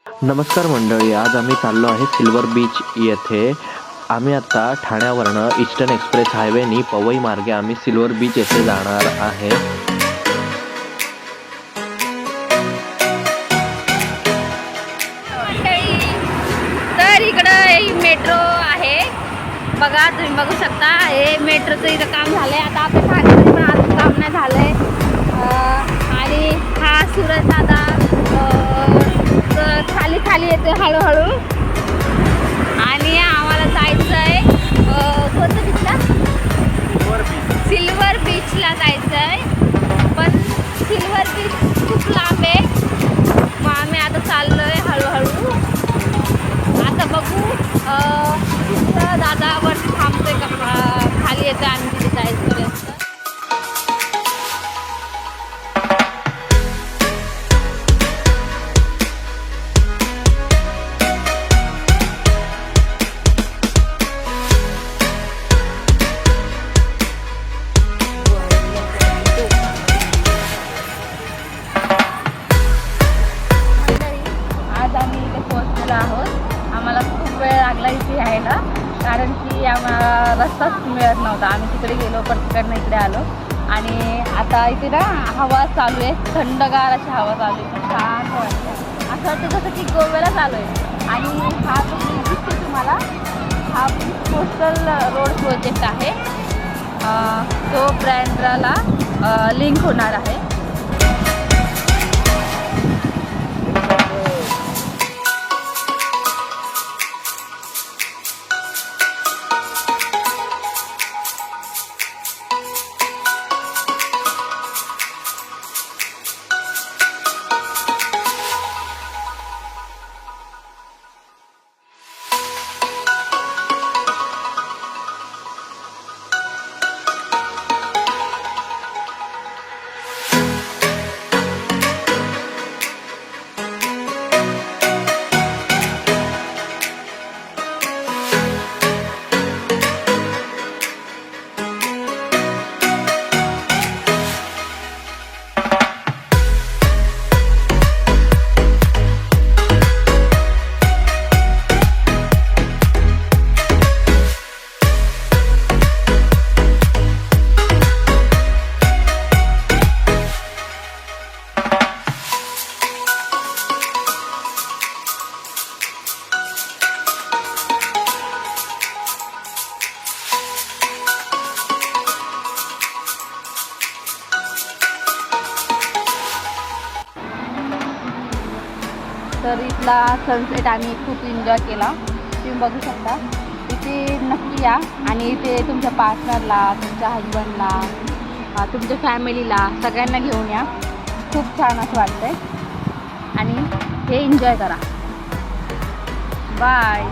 नमस्कार मंडळी, आज आम्ही चाललो आहे सिल्वर बीच येथे. आम्ही आता ठाण्यावरनं ईस्टर्न एक्सप्रेस हायवेनी पवई मार्गे आम्ही सिल्वर बीच येथे जाणार आहे. तर इकडं मेट्रो आहे बघा, तुम्ही बघू शकता. हे मेट्रोचं इथं काम झालंय. आता आपल्या ठाण्यामध्ये पण अजून काम नाही झालंय. आणि हा सूरज दादा खाली खाली येतोय हळूहळू. आणि आम्हाला जायचं आहे कोणत्या बीचला? सिल्वर बीचला जायचं आहे. पण सिल्वर बीच खूप लांब आहे. मग आम्ही आता चाललोय हळूहळू. आता बघू तिथं दादा वरती थांबतोय का खाली येतोय आणि तिथे जायचं. आज आम्ही इथे पोहोचलेलो आहोत. आम्हाला खूप वेळ लागला इथे यायला, कारण की आम्हाला रस्ताच मिळत नव्हता. आम्ही तिकडे गेलो, पण तिकडनं इकडे आलो. आणि आता इथे ना हवा चालू आहे, थंडगार अशी हवा चालू आहे. पण छान वाटतं, असं वाटतं जसं की गोव्याला चालू आहे. आणि हा जो दिसतो तुम्हाला, हा कोस्टल रोड प्रोजेक्ट आहे. तो ब्रँड्राला लिंक होणार आहे. तर इथला सनसेट आम्ही खूप एन्जॉय केला. तुम्ही बघू शकता. इथे नक्की या आणि इथे तुमच्या पार्टनरला, तुमच्या हजबंडला, तुमच्या फॅमिलीला सगळ्यांना घेऊन या. खूप छान असं वाटतंय आणि हे एन्जॉय करा. बाय.